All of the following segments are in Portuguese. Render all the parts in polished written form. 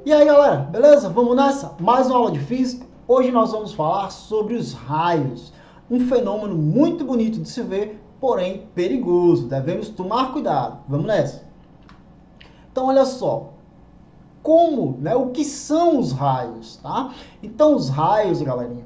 E aí galera, beleza? Vamos nessa? Mais uma aula de física. Hoje nós vamos falar sobre os raios. Um fenômeno muito bonito de se ver, porém perigoso. Devemos tomar cuidado. Vamos nessa? Então olha só. O que são os raios, tá? Então os raios, galerinha,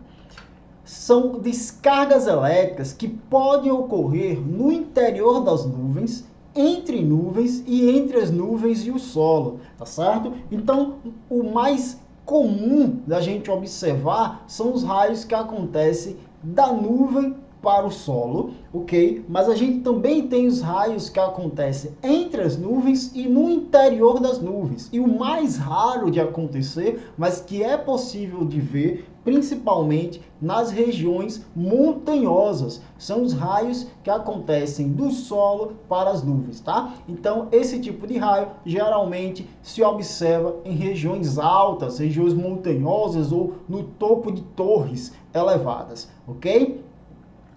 são descargas elétricas que podem ocorrer no interior das nuvens, entre nuvens e entre as nuvens e o solo, tá certo? Então, o mais comum da gente observar são os raios que acontecem da nuvem para o solo, ok? Mas a gente também tem os raios que acontecem entre as nuvens e no interior das nuvens. E o mais raro de acontecer, mas que é possível de ver, principalmente nas regiões montanhosas, são os raios que acontecem do solo para as nuvens, tá? Então, esse tipo de raio geralmente se observa em regiões altas, regiões montanhosas ou no topo de torres elevadas, ok?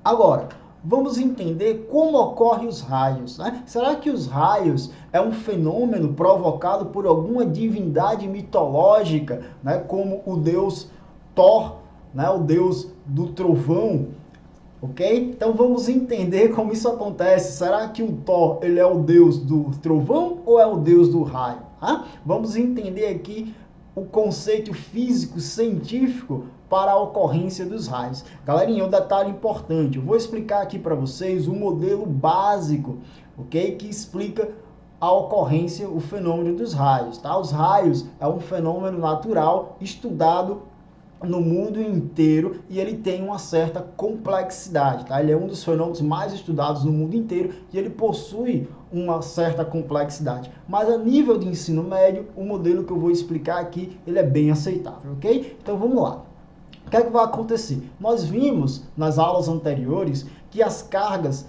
Agora, vamos entender como ocorrem os raios, né? Será que os raios é um fenômeno provocado por alguma divindade mitológica, né? Como o deus Thor, né? O deus do trovão, ok? Então vamos entender como isso acontece. Será que o Thor ele é o deus do trovão ou é o deus do raio? Né? Vamos entender aqui o conceito físico científico para a ocorrência dos raios. Galerinha, um detalhe importante, eu vou explicar aqui para vocês o modelo básico, ok? Que explica a ocorrência, o fenômeno dos raios, tá? Os raios é um fenômeno natural estudado no mundo inteiro e ele tem uma certa complexidade, tá? Ele é um dos fenômenos mais estudados no mundo inteiro e ele possui uma certa complexidade. Mas a nível de ensino médio, o modelo que eu vou explicar aqui, ele é bem aceitável, ok? Então vamos lá. O que é que vai acontecer? Nós vimos nas aulas anteriores que as cargas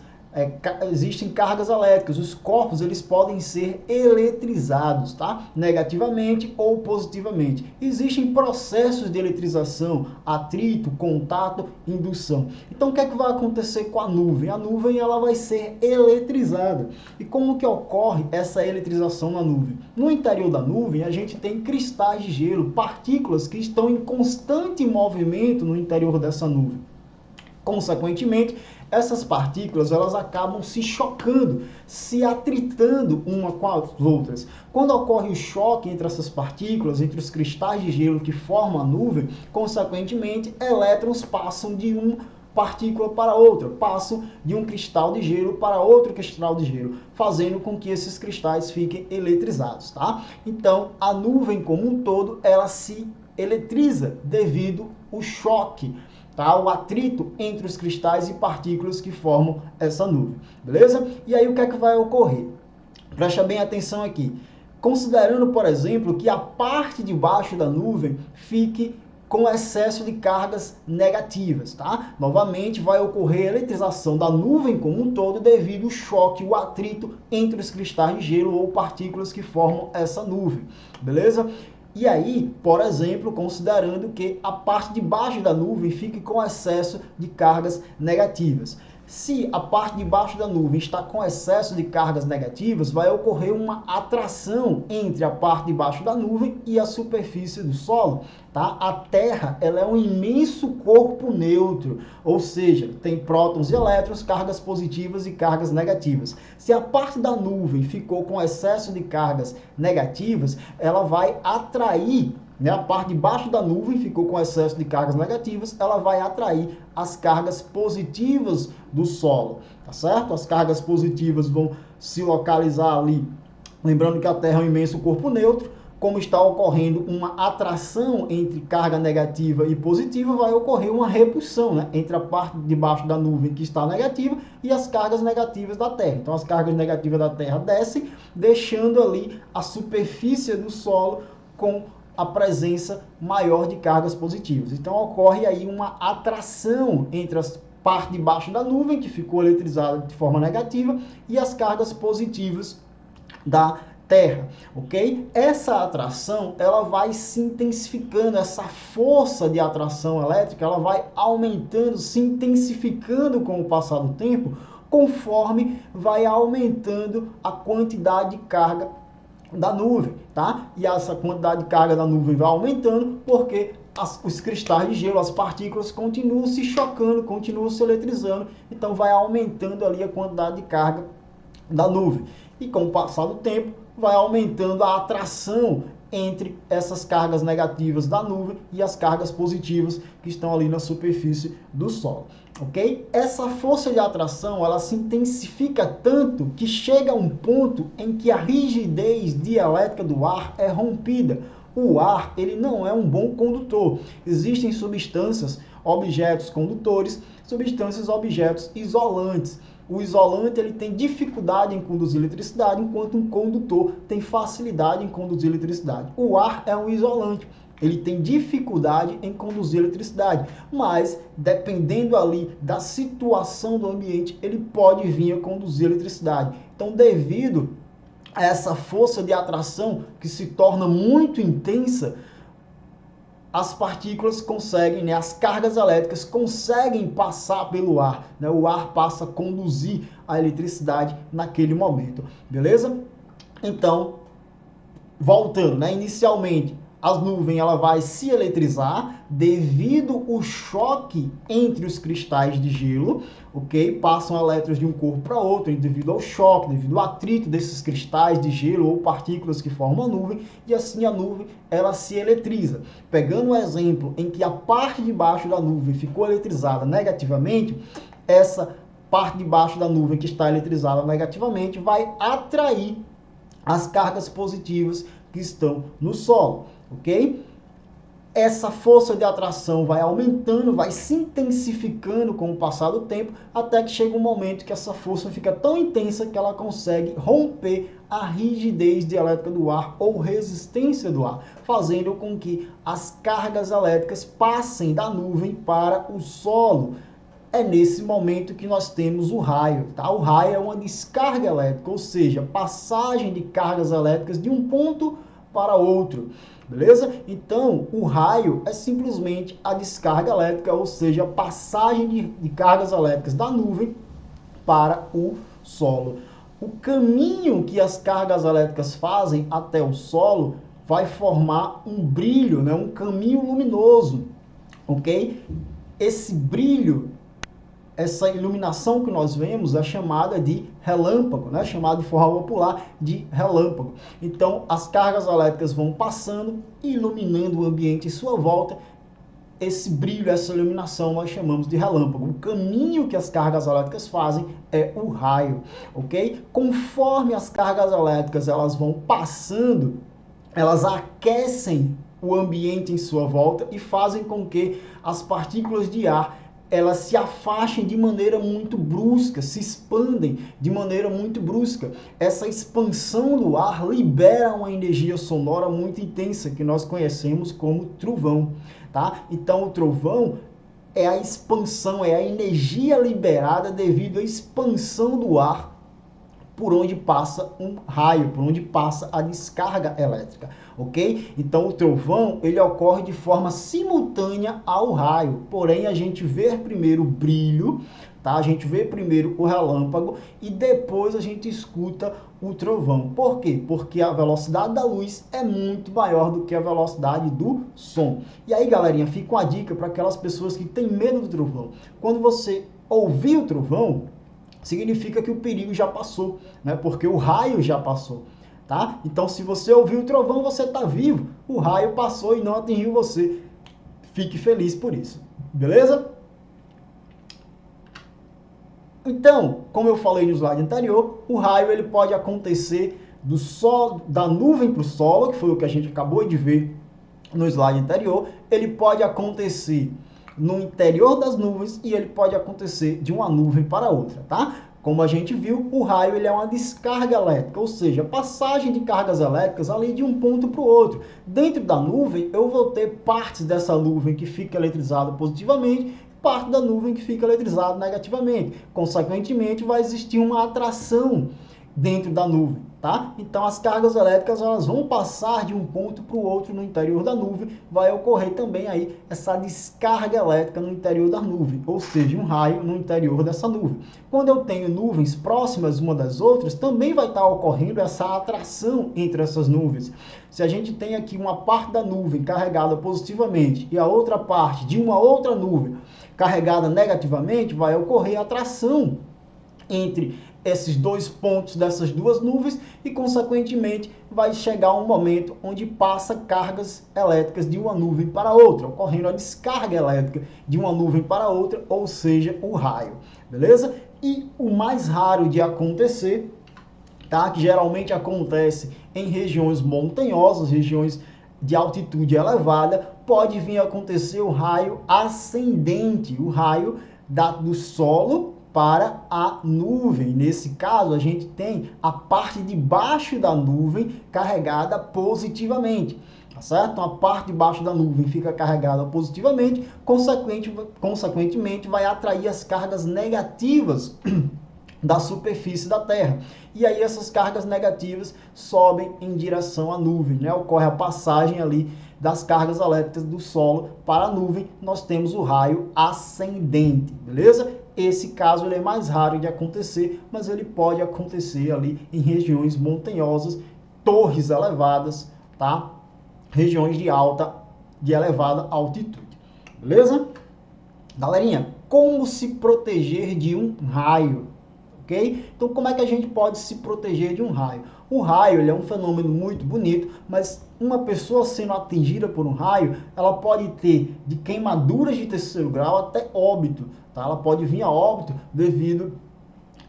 existem cargas elétricas, os corpos eles podem ser eletrizados, tá? Negativamente ou positivamente. Existem processos de eletrização, atrito, contato, indução. Então o que é que vai acontecer com a nuvem? A nuvem ela vai ser eletrizada. E como que ocorre essa eletrização na nuvem? No interior da nuvem a gente tem cristais de gelo, partículas que estão em constante movimento no interior dessa nuvem. Consequentemente, essas partículas elas acabam se chocando, se atritando uma com as outras. Quando ocorre o choque entre essas partículas, entre os cristais de gelo que formam a nuvem, consequentemente, elétrons passam de uma partícula para outra, passam de um cristal de gelo para outro cristal de gelo, fazendo com que esses cristais fiquem eletrizados, tá? Então, a nuvem como um todo, ela se eletriza devido ao choque, tá? O atrito entre os cristais e partículas que formam essa nuvem, beleza? E aí o que é que vai ocorrer? Presta bem atenção aqui. Considerando, por exemplo, que a parte de baixo da nuvem fique com excesso de cargas negativas, tá? Novamente vai ocorrer a eletrização da nuvem como um todo devido ao choque, o atrito entre os cristais de gelo ou partículas que formam essa nuvem, beleza? E aí, por exemplo, considerando que a parte de baixo da nuvem fique com excesso de cargas negativas. Se a parte de baixo da nuvem está com excesso de cargas negativas, vai ocorrer uma atração entre a parte de baixo da nuvem e a superfície do solo, tá? A Terra, ela é um imenso corpo neutro, ou seja, tem prótons e elétrons, cargas positivas e cargas negativas. Se a parte da nuvem ficou com excesso de cargas negativas, ela vai atrair, né? A parte de baixo da nuvem ficou com excesso de cargas negativas, ela vai atrair as cargas positivas do solo, tá certo? As cargas positivas vão se localizar ali, lembrando que a Terra é um imenso corpo neutro, como está ocorrendo uma atração entre carga negativa e positiva, vai ocorrer uma repulsão, né? Entre a parte de baixo da nuvem que está negativa e as cargas negativas da Terra. Então as cargas negativas da Terra descem, deixando ali a superfície do solo com a presença maior de cargas positivas. Então ocorre aí uma atração entre as parte de baixo da nuvem, que ficou eletrizada de forma negativa, e as cargas positivas da Terra, ok? Essa atração, ela vai se intensificando, essa força de atração elétrica, ela vai aumentando, se intensificando com o passar do tempo, conforme vai aumentando a quantidade de carga da nuvem, tá? E essa quantidade de carga da nuvem vai aumentando porque os cristais de gelo, as partículas continuam se chocando, continuam se eletrizando, então vai aumentando ali a quantidade de carga da nuvem. E com o passar do tempo, vai aumentando a atração entre essas cargas negativas da nuvem e as cargas positivas que estão ali na superfície do solo, ok? Essa força de atração, ela se intensifica tanto que chega a um ponto em que a rigidez dielétrica do ar é rompida. O ar, ele não é um bom condutor. Existem substâncias, objetos condutores, substâncias, objetos isolantes. O isolante ele tem dificuldade em conduzir eletricidade, enquanto um condutor tem facilidade em conduzir eletricidade. O ar é um isolante, ele tem dificuldade em conduzir eletricidade, mas dependendo ali da situação do ambiente, ele pode vir a conduzir eletricidade. Então, devido a essa força de atração que se torna muito intensa, as partículas conseguem, né, as cargas elétricas conseguem passar pelo ar, né, o ar passa a conduzir a eletricidade naquele momento, beleza? Então, voltando, né, inicialmente, as nuvens ela vai se eletrizar devido ao choque entre os cristais de gelo, ok? Passam elétrons de um corpo para outro devido ao choque, devido ao atrito desses cristais de gelo ou partículas que formam a nuvem, e assim a nuvem ela se eletriza. Pegando um exemplo em que a parte de baixo da nuvem ficou eletrizada negativamente, essa parte de baixo da nuvem que está eletrizada negativamente vai atrair as cargas positivas que estão no solo, ok? Essa força de atração vai aumentando, vai se intensificando com o passar do tempo, até que chega um momento que essa força fica tão intensa que ela consegue romper a rigidez dielétrica do ar ou resistência do ar, fazendo com que as cargas elétricas passem da nuvem para o solo. É nesse momento que nós temos o raio, tá? O raio é uma descarga elétrica, ou seja, passagem de cargas elétricas de um ponto para outro, beleza? Então, o raio é simplesmente a descarga elétrica, ou seja, a passagem de cargas elétricas da nuvem para o solo. O caminho que as cargas elétricas fazem até o solo vai formar um brilho, né? Um caminho luminoso, ok? Esse brilho, essa iluminação que nós vemos é chamada de relâmpago, né? Chamada de forma popular de relâmpago. Então, as cargas elétricas vão passando, iluminando o ambiente em sua volta. Esse brilho, essa iluminação, nós chamamos de relâmpago. O caminho que as cargas elétricas fazem é o raio, ok? Conforme as cargas elétricas elas vão passando, elas aquecem o ambiente em sua volta e fazem com que as partículas de ar elas se afastem de maneira muito brusca, se expandem de maneira muito brusca. Essa expansão do ar libera uma energia sonora muito intensa, que nós conhecemos como trovão, tá? Então, o trovão é a expansão, é a energia liberada devido à expansão do ar por onde passa um raio, por onde passa a descarga elétrica, ok? Então, o trovão, ele ocorre de forma simultânea ao raio, porém, a gente vê primeiro o brilho, tá? A gente vê primeiro o relâmpago e depois a gente escuta o trovão. Por quê? Porque a velocidade da luz é muito maior do que a velocidade do som. E aí, galerinha, fica uma dica para aquelas pessoas que têm medo do trovão. Quando você ouvir o trovão, significa que o perigo já passou, né? Porque o raio já passou, tá? Então, se você ouviu o trovão, você está vivo. O raio passou e não atingiu você. Fique feliz por isso, beleza? Então, como eu falei no slide anterior, o raio ele pode acontecer do solo, da nuvem para o solo, que foi o que a gente acabou de ver no slide anterior. Ele pode acontecer no interior das nuvens e ele pode acontecer de uma nuvem para outra, tá? Como a gente viu, o raio ele é uma descarga elétrica, ou seja, passagem de cargas elétricas ali de um ponto para o outro. Dentro da nuvem, eu vou ter partes dessa nuvem que fica eletrizada positivamente, parte da nuvem que fica eletrizada negativamente. Consequentemente, vai existir uma atração dentro da nuvem, tá? Então as cargas elétricas elas vão passar de um ponto para o outro no interior da nuvem, vai ocorrer também aí essa descarga elétrica no interior da nuvem, ou seja, um raio no interior dessa nuvem. Quando eu tenho nuvens próximas uma das outras, também vai estar ocorrendo essa atração entre essas nuvens. Se a gente tem aqui uma parte da nuvem carregada positivamente e a outra parte de uma outra nuvem carregada negativamente, vai ocorrer atração entre esses dois pontos dessas duas nuvens e, consequentemente, vai chegar um momento onde passa cargas elétricas de uma nuvem para outra, ocorrendo a descarga elétrica de uma nuvem para outra, ou seja, o raio, beleza? E o mais raro de acontecer, tá? Que geralmente acontece em regiões montanhosas, regiões de altitude elevada, pode vir a acontecer o raio ascendente, o raio do solo para a nuvem. Nesse caso, a gente tem a parte de baixo da nuvem carregada positivamente, tá certo? Então, a parte de baixo da nuvem fica carregada positivamente, consequentemente vai atrair as cargas negativas da superfície da Terra. E aí essas cargas negativas sobem em direção à nuvem, né? Ocorre a passagem ali das cargas elétricas do solo para a nuvem, nós temos o raio ascendente, beleza? Esse caso ele é mais raro de acontecer, mas ele pode acontecer ali em regiões montanhosas, torres elevadas, tá? Regiões de elevada altitude, beleza? Galerinha, como se proteger de um raio? Okay? Então, como é que a gente pode se proteger de um raio? O raio ele é um fenômeno muito bonito, mas uma pessoa sendo atingida por um raio, ela pode ter de queimaduras de terceiro grau até óbito. Tá? Ela pode vir a óbito devido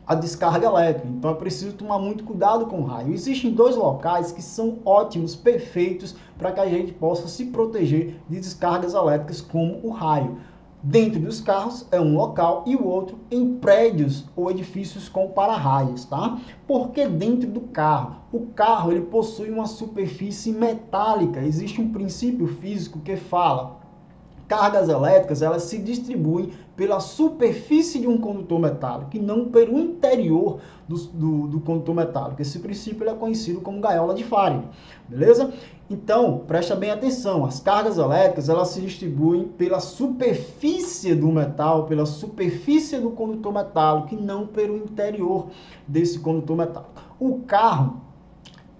à descarga elétrica. Então, é preciso tomar muito cuidado com o raio. Existem dois locais que são ótimos, perfeitos, para que a gente possa se proteger de descargas elétricas como o raio. Dentro dos carros é um local e o outro em prédios ou edifícios com para-raios, tá? Porque dentro do carro, o carro ele possui uma superfície metálica. Existe um princípio físico que fala: cargas elétricas elas se distribuem pela superfície de um condutor metálico e não pelo interior do condutor metálico. Esse princípio ele é conhecido como gaiola de Faraday, beleza? Então, presta bem atenção, as cargas elétricas elas se distribuem pela superfície do metal, pela superfície do condutor metálico e não pelo interior desse condutor metálico. O carro,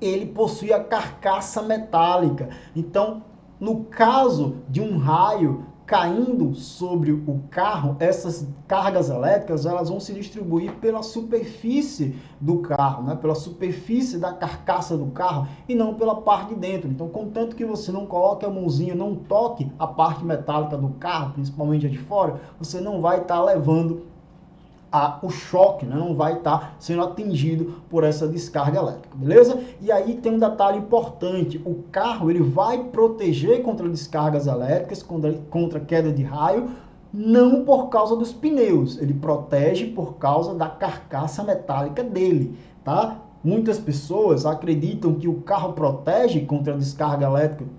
ele possui a carcaça metálica, então, no caso de um raio caindo sobre o carro, essas cargas elétricas elas vão se distribuir pela superfície do carro, né? Pela superfície da carcaça do carro e não pela parte de dentro. Então, contanto que você não coloque a mãozinha, não toque a parte metálica do carro, principalmente a de fora, você não vai estar levando o choque, né? Não vai estar sendo atingido por essa descarga elétrica, beleza? E aí tem um detalhe importante, o carro ele vai proteger contra descargas elétricas, contra queda de raio, não por causa dos pneus, ele protege por causa da carcaça metálica dele, tá? Muitas pessoas acreditam que o carro protege contra a descarga elétrica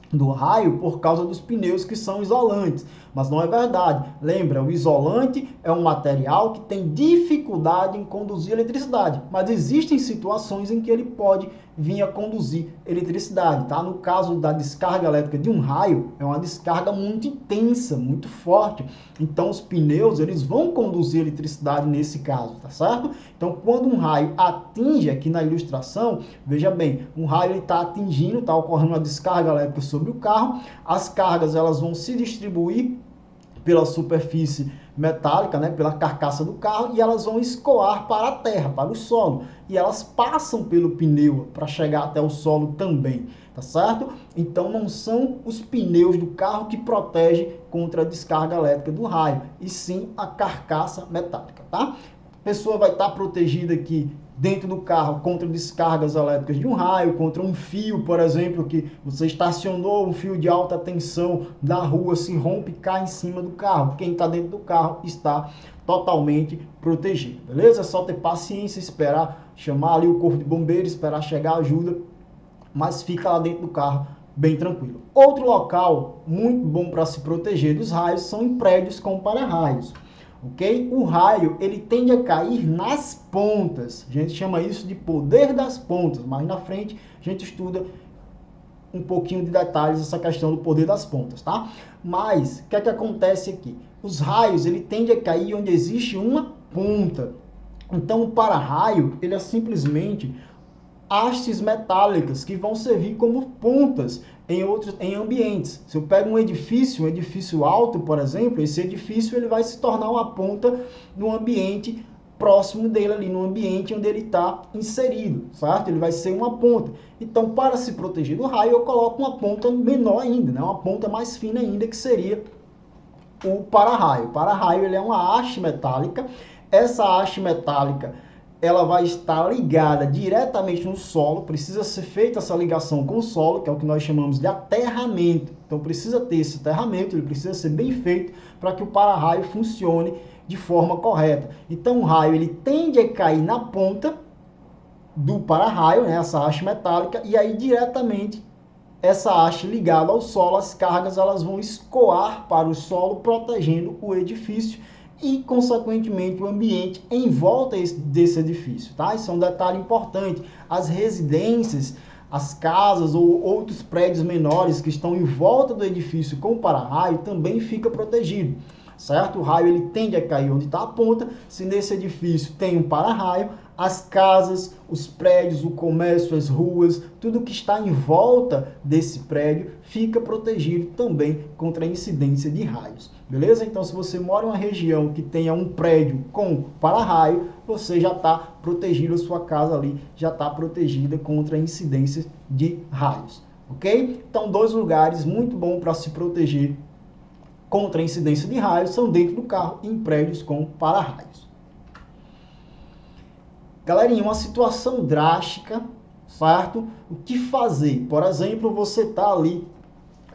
do raio por causa dos pneus que são isolantes, mas não é verdade. Lembra, o isolante é um material que tem dificuldade em conduzir eletricidade, mas existem situações em que ele pode vir a conduzir eletricidade, tá? No caso da descarga elétrica de um raio, é uma descarga muito intensa, muito forte, então os pneus eles vão conduzir eletricidade nesse caso, tá certo? Então, quando um raio atinge, aqui na ilustração, veja bem, um raio está atingindo, está ocorrendo uma descarga elétrica sobre o carro, as cargas elas vão se distribuir pela superfície metálica, né, pela carcaça do carro, e elas vão escoar para a terra, para o solo, e elas passam pelo pneu para chegar até o solo também, tá certo? Então não são os pneus do carro que protegem contra a descarga elétrica do raio, e sim a carcaça metálica, tá? A pessoa vai estar protegida aqui dentro do carro contra descargas elétricas de um raio, contra um fio, por exemplo, que você estacionou, um fio de alta tensão na rua, se rompe e cai em cima do carro. Quem está dentro do carro está totalmente protegido, beleza? É só ter paciência, esperar, chamar ali o corpo de bombeiro, esperar chegar a ajuda, mas fica lá dentro do carro bem tranquilo. Outro local muito bom para se proteger dos raios são em prédios com para-raios. ok? O raio, ele tende a cair nas pontas. A gente chama isso de poder das pontas. Mais na frente, a gente estuda um pouquinho de detalhes essa questão do poder das pontas, tá? Mas, o que é que acontece aqui? Os raios, ele tende a cair onde existe uma ponta. Então, o para-raio, ele é simplesmente hastes metálicas que vão servir como pontas em ambientes. Se eu pego um edifício alto, por exemplo, esse edifício ele vai se tornar uma ponta no ambiente próximo dele ali, no ambiente onde ele está inserido, certo? Ele vai ser uma ponta. Então, para se proteger do raio, eu coloco uma ponta menor ainda, né? Uma ponta mais fina ainda, que seria o para-raio. O para-raio, ele é uma haste metálica. Essa haste metálica, ela vai estar ligada diretamente no solo, precisa ser feita essa ligação com o solo, que é o que nós chamamos de aterramento. Então, precisa ter esse aterramento, ele precisa ser bem feito para que o para-raio funcione de forma correta. Então, o raio, ele tende a cair na ponta do para-raio, né, essa haste metálica, e aí diretamente essa haste ligada ao solo, as cargas elas vão escoar para o solo, protegendo o edifício e, consequentemente, o ambiente em volta desse edifício, tá? Isso é um detalhe importante. As residências, as casas ou outros prédios menores que estão em volta do edifício com para-raio também fica protegido, certo? O raio ele tende a cair onde está a ponta. Se nesse edifício tem um para-raio, as casas, os prédios, o comércio, as ruas, tudo que está em volta desse prédio fica protegido também contra a incidência de raios, beleza? Então, se você mora em uma região que tenha um prédio com para-raio, você já está protegido, a sua casa ali já está protegida contra a incidência de raios, ok? Então, 2 lugares muito bons para se proteger contra a incidência de raios são dentro do carro e em prédios com para-raios. Galerinha, uma situação drástica, certo? O que fazer? Por exemplo, você está ali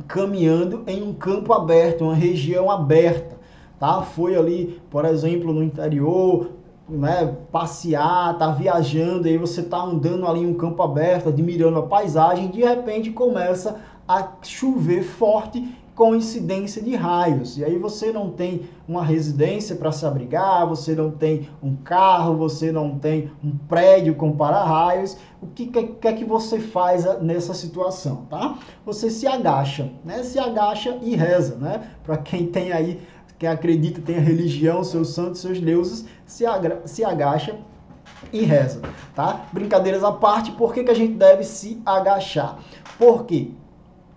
caminhando em um campo aberto, uma região aberta, tá? Foi ali, por exemplo, no interior, né, passear, tá viajando, aí você tá andando ali em um campo aberto, admirando a paisagem, de repente começa a chover forte com incidência de raios. E aí você não tem uma residência para se abrigar, você não tem um carro, você não tem um prédio com para-raios. O que é que você faz nessa situação, tá? Você se agacha, né? Se agacha e reza, né? Para quem tem aí, quem acredita, tem a religião, seus santos, seus deuses, se agacha e reza, tá? Brincadeiras à parte, por que a gente deve se agachar? Por quê?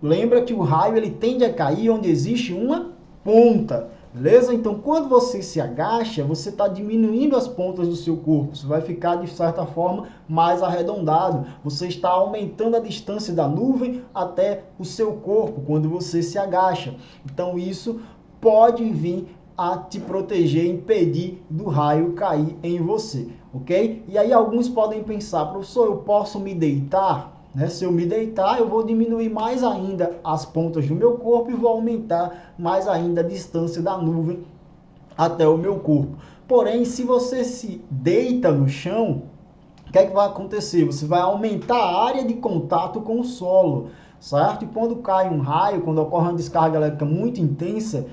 Lembra que o raio ele tende a cair onde existe uma ponta, beleza? Então, quando você se agacha, você está diminuindo as pontas do seu corpo. Você vai ficar, de certa forma, mais arredondado. Você está aumentando a distância da nuvem até o seu corpo quando você se agacha. Então, isso pode vir a te proteger, impedir do raio cair em você, ok? E aí alguns podem pensar, professor, eu posso me deitar? Né? Se eu me deitar, eu vou diminuir mais ainda as pontas do meu corpo e vou aumentar mais ainda a distância da nuvem até o meu corpo. Porém, se você se deita no chão, o que é que vai acontecer? Você vai aumentar a área de contato com o solo, certo? E quando cai um raio, quando ocorre uma descarga elétrica muito intensa,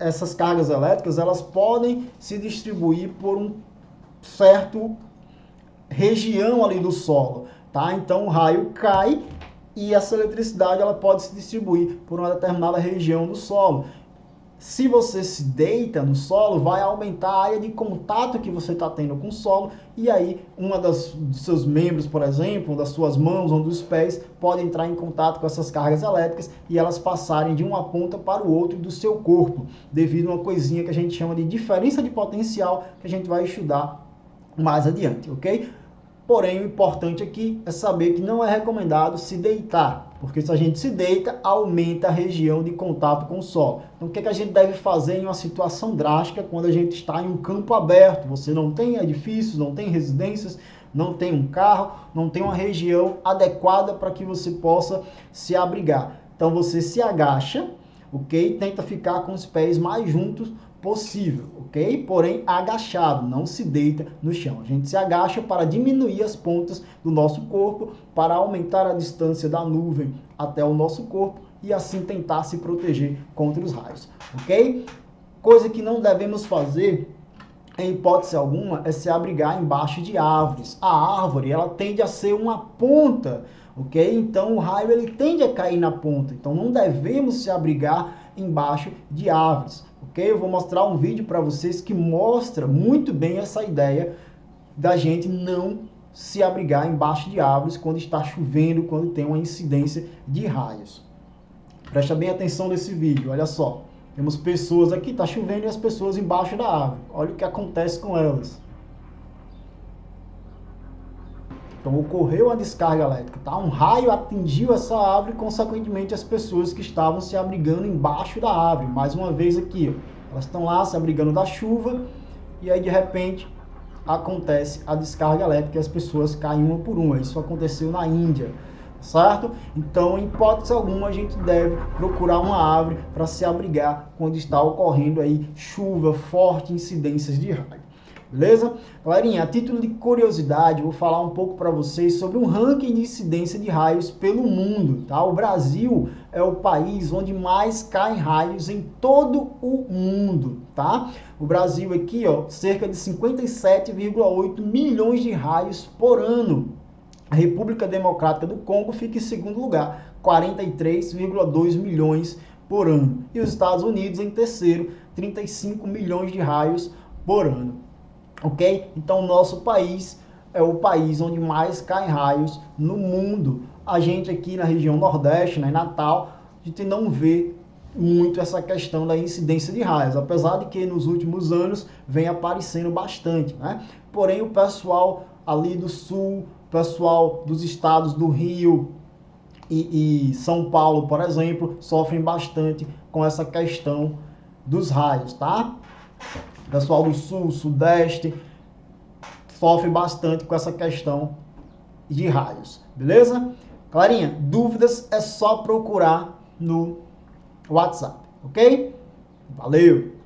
essas cargas elétricas elas podem se distribuir por um certo região ali do solo. Tá? Então o raio cai e essa eletricidade ela pode se distribuir por uma determinada região do solo. Se você se deita no solo, vai aumentar a área de contato que você está tendo com o solo, e aí dos seus membros, por exemplo, das suas mãos ou dos pés, pode entrar em contato com essas cargas elétricas e elas passarem de uma ponta para o outro do seu corpo, devido a uma coisinha que a gente chama de diferença de potencial, que a gente vai estudar mais adiante, ok? Porém, o importante aqui é saber que não é recomendado se deitar, porque se a gente se deita, aumenta a região de contato com o solo. Então, o que a gente deve fazer em uma situação drástica quando a gente está em um campo aberto? Você não tem edifícios, não tem residências, não tem um carro, não tem uma região adequada para que você possa se abrigar. Então, você se agacha, ok? Tenta ficar com os pés mais juntos possível, ok? Porém, agachado, não se deita no chão. A gente se agacha para diminuir as pontas do nosso corpo, para aumentar a distância da nuvem até o nosso corpo e assim tentar se proteger contra os raios, ok? coisa que não devemos fazer, em hipótese alguma, é se abrigar embaixo de árvores. A árvore, ela tende a ser uma ponta, ok? Então, o raio, ele tende a cair na ponta. Então, não devemos se abrigar embaixo de árvores, ok? Eu vou mostrar um vídeo para vocês que mostra muito bem essa ideia da gente não se abrigar embaixo de árvores quando está chovendo, quando tem uma incidência de raios. Presta bem atenção nesse vídeo, olha só. Temos pessoas aqui, está chovendo, e as pessoas embaixo da árvore. Olha o que acontece com elas. Então, ocorreu a descarga elétrica, tá? Um raio atingiu essa árvore e, consequentemente, as pessoas que estavam se abrigando embaixo da árvore. Mais uma vez aqui, ó. Elas estão lá se abrigando da chuva e aí, de repente, acontece a descarga elétrica e as pessoas caem uma por uma. Isso aconteceu na Índia, certo? Então, em hipótese alguma, a gente deve procurar uma árvore para se abrigar quando está ocorrendo aí chuva, forte, incidências de raio. Beleza? Galerinha, a título de curiosidade, vou falar um pouco para vocês sobre um ranking de incidência de raios pelo mundo, tá? O Brasil é o país onde mais caem raios em todo o mundo, tá? O Brasil aqui, ó, cerca de 57,8 milhões de raios por ano. A República Democrática do Congo fica em segundo lugar, 43,2 milhões por ano. E os Estados Unidos em terceiro, 35 milhões de raios por ano. Ok? Então, o nosso país é o país onde mais caem raios no mundo. A gente aqui na região Nordeste, né, em Natal, a gente não vê muito essa questão da incidência de raios, apesar de que nos últimos anos vem aparecendo bastante, né? Porém, o pessoal ali do sul, o pessoal dos estados do Rio e São Paulo, por exemplo, sofrem bastante com essa questão dos raios, tá? O pessoal do sul, sudeste, sofre bastante com essa questão de raios, beleza? Clarinha, dúvidas é só procurar no WhatsApp, ok? Valeu!